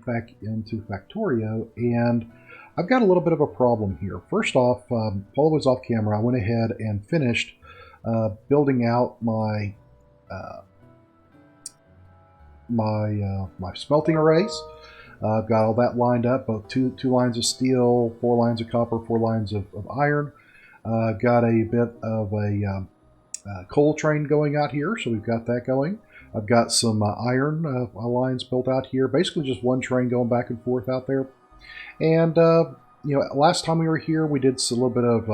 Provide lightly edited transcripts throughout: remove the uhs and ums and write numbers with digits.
back into Factorio, and I've got a little bit of a problem here. First off, while I was off camera, I went ahead and finished building out uh, my smelting arrays. I've got all that lined up, both two lines of steel, 4 lines of copper, 4 lines of iron. I've got a bit of a coal train going out here, so we've got that going. I've got some iron lines built out here, basically just one train going back and forth out there. And last time we were here, we did a little bit of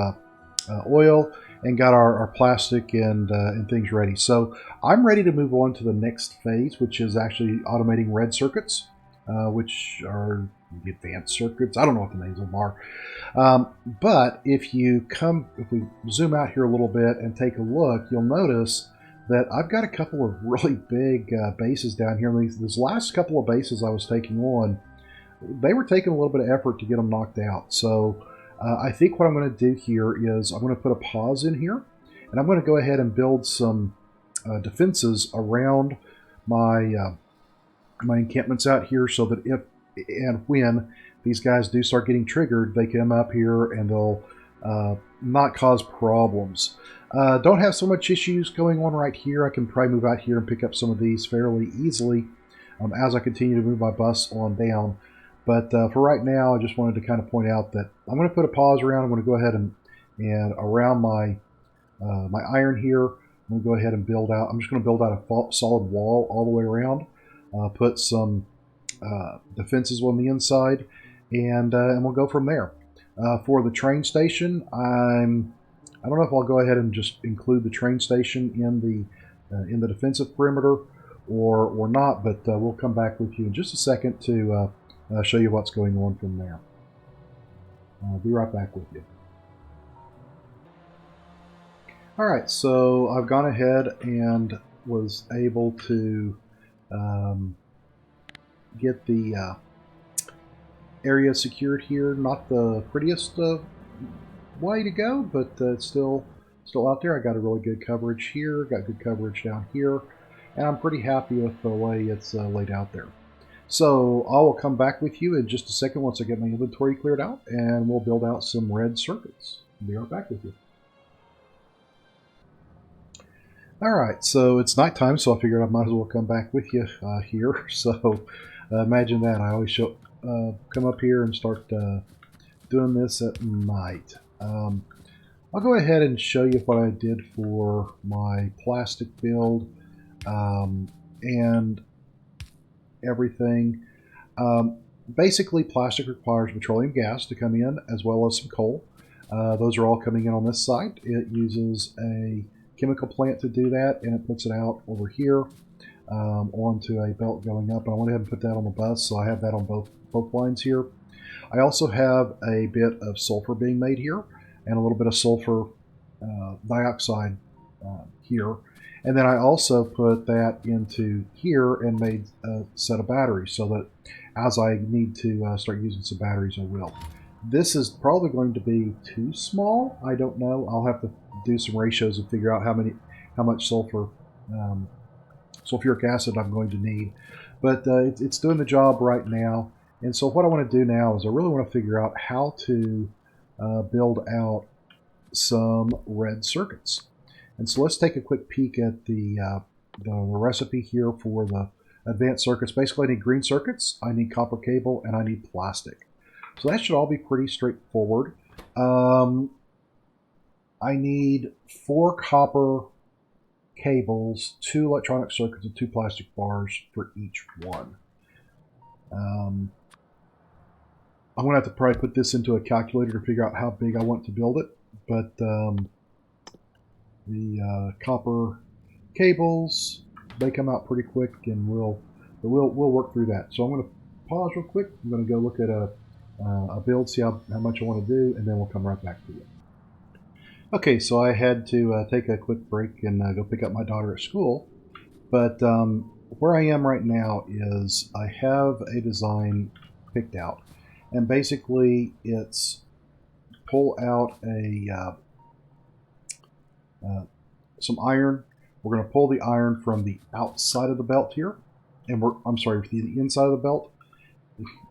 oil and got our plastic and things ready. So I'm ready to move on to the next phase, which is actually automating red circuits, which are the advanced circuits. I don't know what the names of them are. But if we zoom out here a little bit and take a look, you'll notice that I've got a couple of really big bases down here. These last couple of bases I was taking on, they were taking a little bit of effort to get them knocked out. So I think what I'm going to do here is I'm going to put a pause in here, and I'm going to go ahead and build some defenses around my encampments out here, so that if and when these guys do start getting triggered, they come up here and they'll not cause problems. Don't have so much issues going on right here. I can probably move out here and pick up some of these fairly easily as I continue to move my bus on down. But for right now, I just wanted to kind of point out that I'm going to put a pause around. I'm going to go ahead and around my iron here, I'm going to go ahead and build out. I'm just going to build out a solid wall all the way around. Put some defenses on the inside, and we'll go from there. For the train station, I don't know if I'll go ahead and just include the train station in the defensive perimeter or not, but we'll come back with you in just a second to show you what's going on from there. I'll be right back with you. Alright, so I've gone ahead and was able to get the area secured here. Not the prettiest way to go, but it's still out there. I got a really good coverage here, got good coverage down here, and I'm pretty happy with the way it's laid out there. So I will come back with you in just a second once I get my inventory cleared out, and we'll build out some red circuits. I'll be right back with you. Alright, so it's nighttime, so I figured I might as well come back with you here. So imagine that. I always come up here and start doing this at night. I'll go ahead and show you what I did for my plastic build and everything. Basically, plastic requires petroleum gas to come in, as well as some coal. Those are all coming in on this site. It uses a chemical plant to do that, and it puts it out over here onto a belt going up. And I went ahead and put that on the bus, so I have that on both lines here. I also have a bit of sulfur being made here, and a little bit of sulfur dioxide here. And then I also put that into here and made a set of batteries, so that as I need to start using some batteries, I will. This is probably going to be too small. I don't know. I'll have to do some ratios and figure out how much sulfuric acid I'm going to need. But it's doing the job right now. And so what I want to do now is I really want to figure out how to build out some red circuits. And so let's take a quick peek at the recipe here for the advanced circuits. Basically, I need green circuits, I need copper cable, and I need plastic. So that should all be pretty straightforward. I need 4 copper cables, 2 electronic circuits, and 2 plastic bars for each one. I'm going to have to probably put this into a calculator to figure out how big I want to build it. But the copper cables, they come out pretty quick, and we'll work through that. So I'm going to pause real quick. I'm going to go look at a build, see how much I want to do, and then we'll come right back to you. Okay, so I had to take a quick break and go pick up my daughter at school. But where I am right now is I have a design picked out. And basically it's pull out some iron. We're going to pull the iron from the outside of the belt here. And the inside of the belt.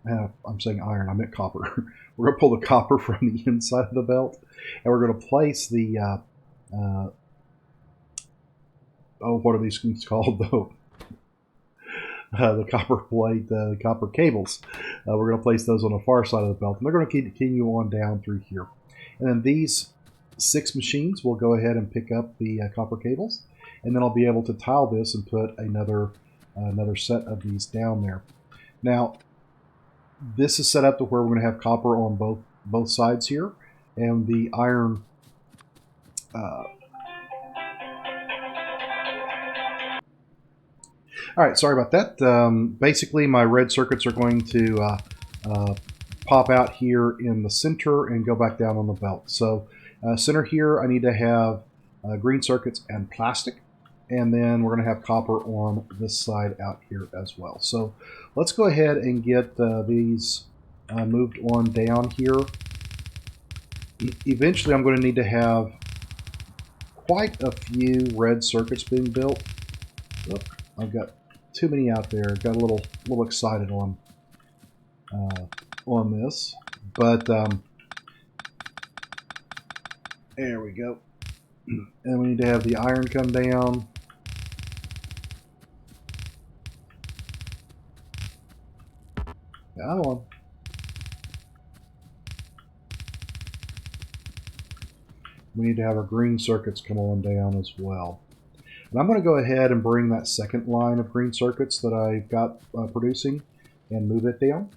I'm saying iron, I meant copper. We're going to pull the copper from the inside of the belt, and we're going to place the, what are these things called though? The copper plate, the copper cables. We're going to place those on the far side of the belt, and they're going to continue on down through here. And then these 6 machines will go ahead and pick up the copper cables, and then I'll be able to tile this and put another set of these down there. Now, this is set up to where we're going to have copper on both sides here, and the iron. All right, sorry about that. Basically, my red circuits are going to pop out here in the center and go back down on the belt. So center here, I need to have green circuits and plastic, and then we're going to have copper on this side out here as well. So let's go ahead and get these moved on down here. Eventually, I'm going to need to have quite a few red circuits being built. Look, I've got too many out there. Got a little excited on this, but there we go. And we need to have the iron come down. Come on. We need to have our green circuits come on down as well. And I'm going to go ahead and bring that second line of green circuits that I've got producing and move it down.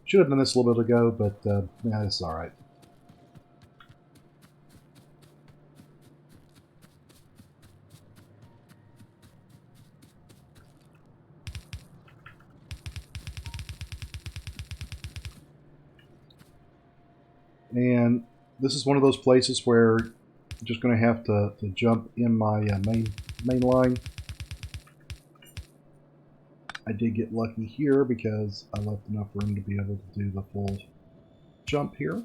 Should have done this a little bit ago, but yeah, this is all right. And this is one of those places where I'm just going to have to jump in my main line. I did get lucky here because I left enough room to be able to do the full jump here.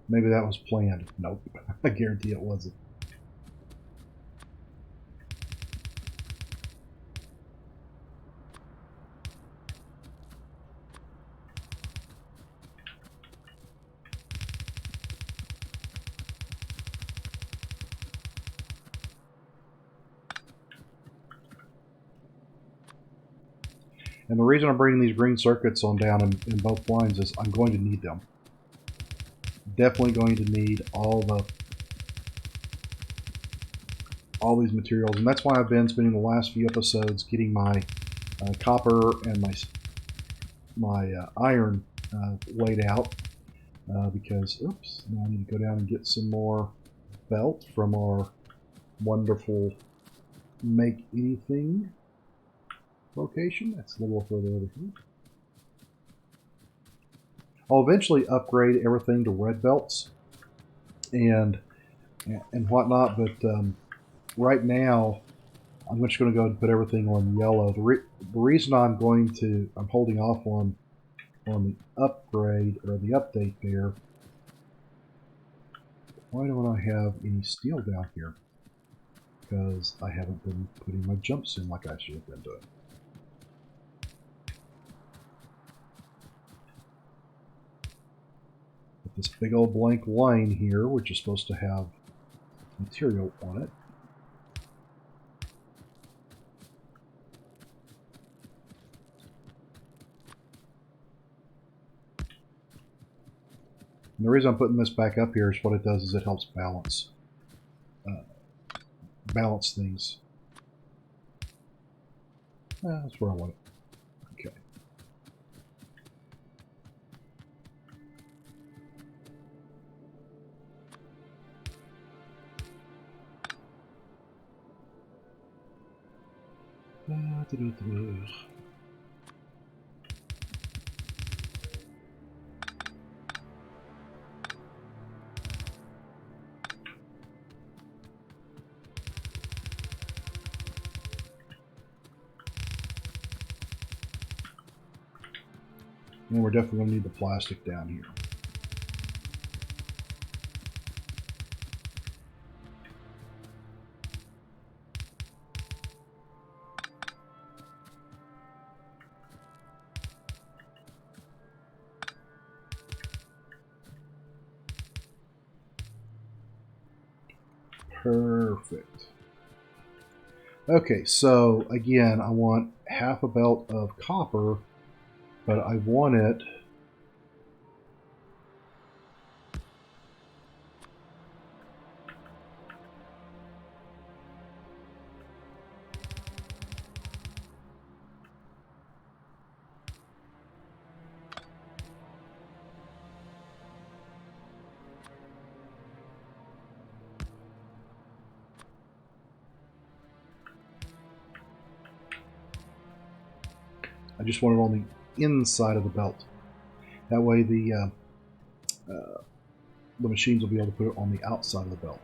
Maybe that was planned. Nope. I guarantee it wasn't. And the reason I'm bringing these green circuits on down in both lines is I'm going to need them. Definitely going to need all these materials, and that's why I've been spending the last few episodes getting my copper and my iron laid out because, oops, now I need to go down and get some more belt from our wonderful Make Anything location. That's a little further over here. I'll eventually upgrade everything to red belts and whatnot, but right now I'm just going to go and put everything on yellow. The reason I'm holding off on the upgrade or the update there. Why don't I have any steel down here? Because I haven't been putting my jumps in like I should have been doing. With this big old blank line here, which is supposed to have material on it. And the reason I'm putting this back up here is what it does is it helps balance things. That's where I want it. Okay. And we're definitely going to need the plastic down here. Perfect. Okay, so again, I want half a belt of copper, but I want it I just want it on the inside of the belt. That way the machines will be able to put it on the outside of the belt.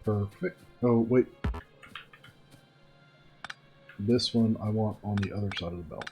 Perfect. Oh, wait. This one I want on the other side of the belt.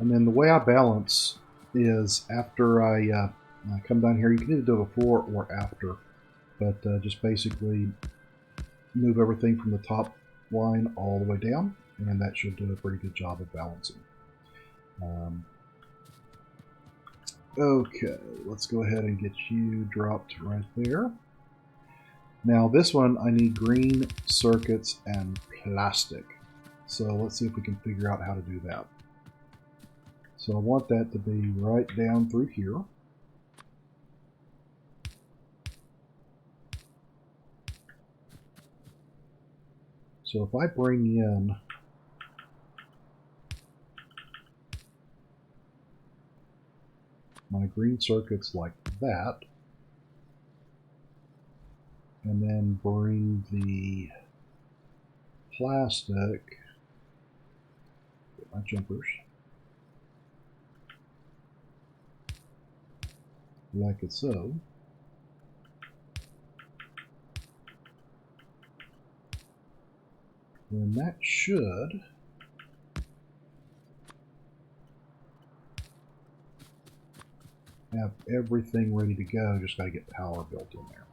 And then the way I balance is after I come down here, you can either do it before or after, but just basically move everything from the top line all the way down, and that should do a pretty good job of balancing. Okay, let's go ahead and get you dropped right there. Now this one I need green circuits and plastic. So let's see if we can figure out how to do that. So I want that to be right down through here. So if I bring in my green circuits like that, and then bring the plastic, get my jumpers, like it so. Then that should have everything ready to go, just got to get power built in there.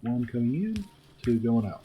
One coming in, two going out.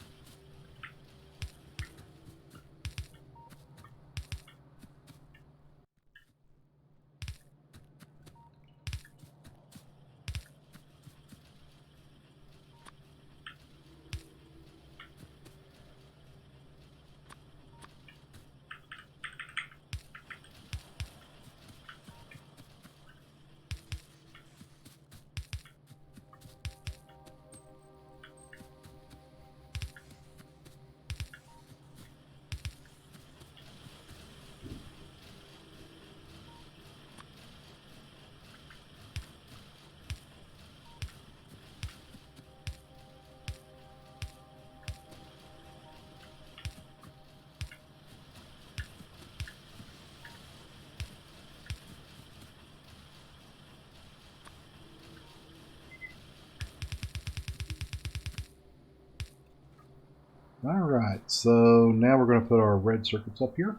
Alright, so now we're going to put our red circuits up here.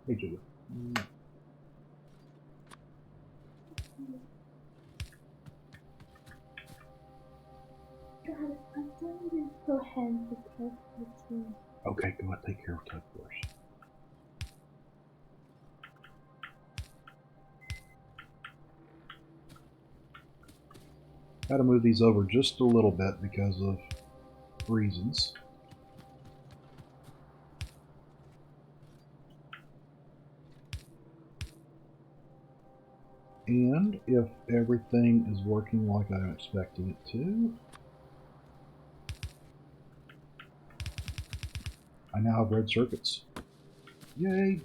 Hey, Julia. Go ahead and take care of the team. Okay, go ahead, take care of Tug first. Got to move these over just a little bit because of reasons. And if everything is working like I'm expecting it to, I now have red circuits. Yay!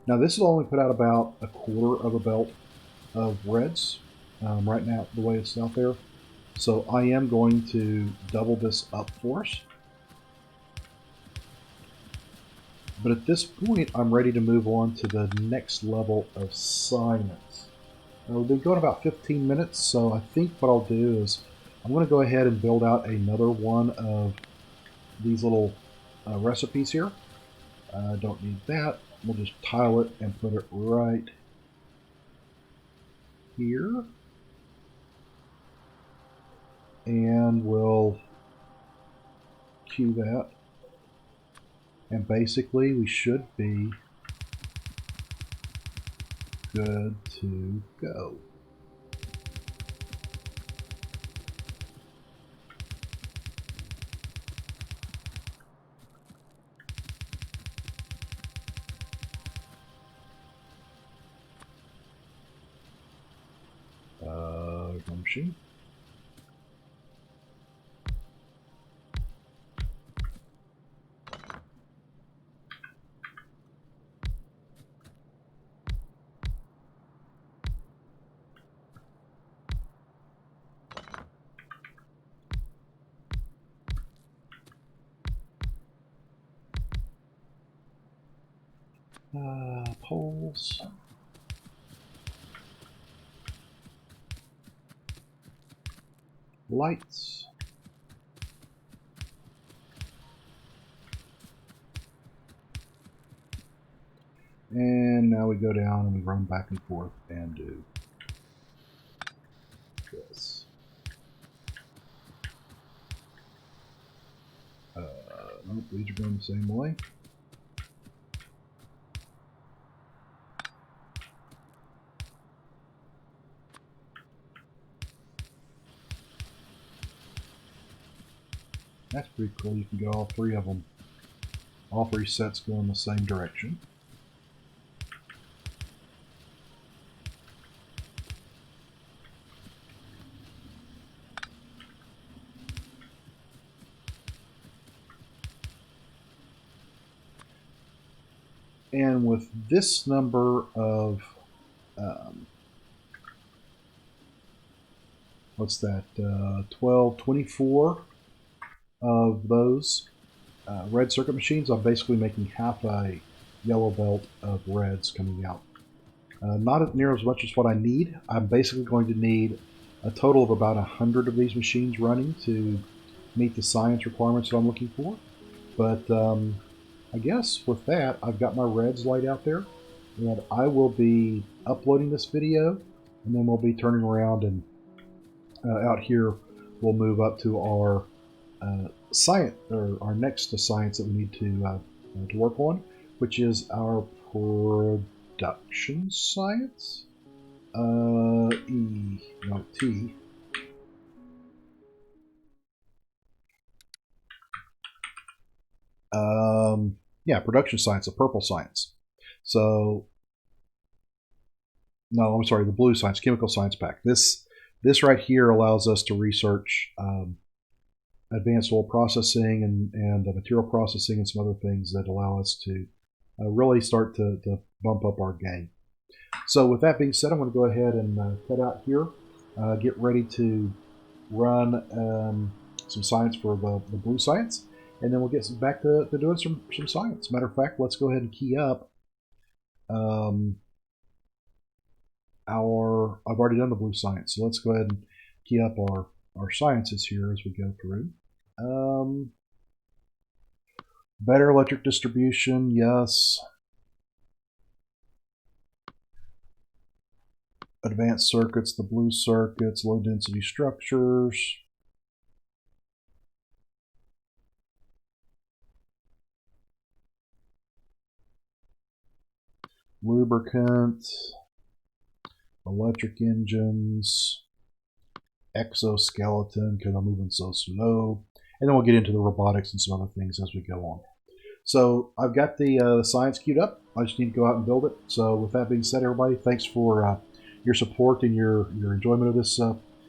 Now this will only put out about a quarter of a belt of reds right now, the way it's out there. So I am going to double this up for us. But at this point, I'm ready to move on to the next level of science. Now, we've been going about 15 minutes, so I think what I'll do is I'm going to go ahead and build out another one of these little recipes here. I don't need that. We'll just tile it and put it right here. And we'll queue that. And basically, we should be good to go. Machine. Poles. Lights. And now we go down and we run back and forth and do this. Nope, these are going the same way. That's pretty cool. You can get all three of them. All three sets go in the same direction. And with this number of, what's that, 12, 24 of those red circuit machines, I'm basically making half a yellow belt of reds coming out. Not near as much as what I need. I'm basically going to need a total of about 100 of these machines running to meet the science requirements that I'm looking for. But I guess with that, I've got my reds laid out there, and I will be uploading this video, and then we'll be turning around and out here we'll move up to our science, or our next science that we need to work on, which is our production science. T. Yeah, production science, the purple science. So, no, I'm sorry, the blue science, chemical science pack. This right here allows us to research advanced oil processing and material processing and some other things that allow us to really start to bump up our game. So with that being said, I'm going to go ahead and cut out here, get ready to run some science for the blue science, and then we'll get back to doing some science. Matter of fact, let's go ahead and key up I've already done the blue science, so let's go ahead and key up our sciences here as we go through. Better electric distribution, yes. Advanced circuits, the blue circuits, low density structures. Lubricant, electric engines, exoskeleton because I'm moving so slow, and then we'll get into the robotics and some other things as we go on. So I've got the science queued up. I just need to go out and build it. So with that being said, everybody, thanks for your support and your enjoyment of this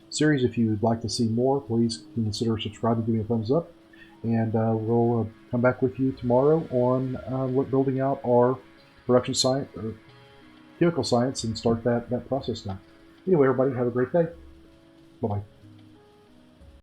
series. If you'd like to see more, please consider subscribing, give me a thumbs up, and we'll come back with you tomorrow on building out our production science or chemical science and start that process now. Anyway, everybody, have a great day. Bye-bye.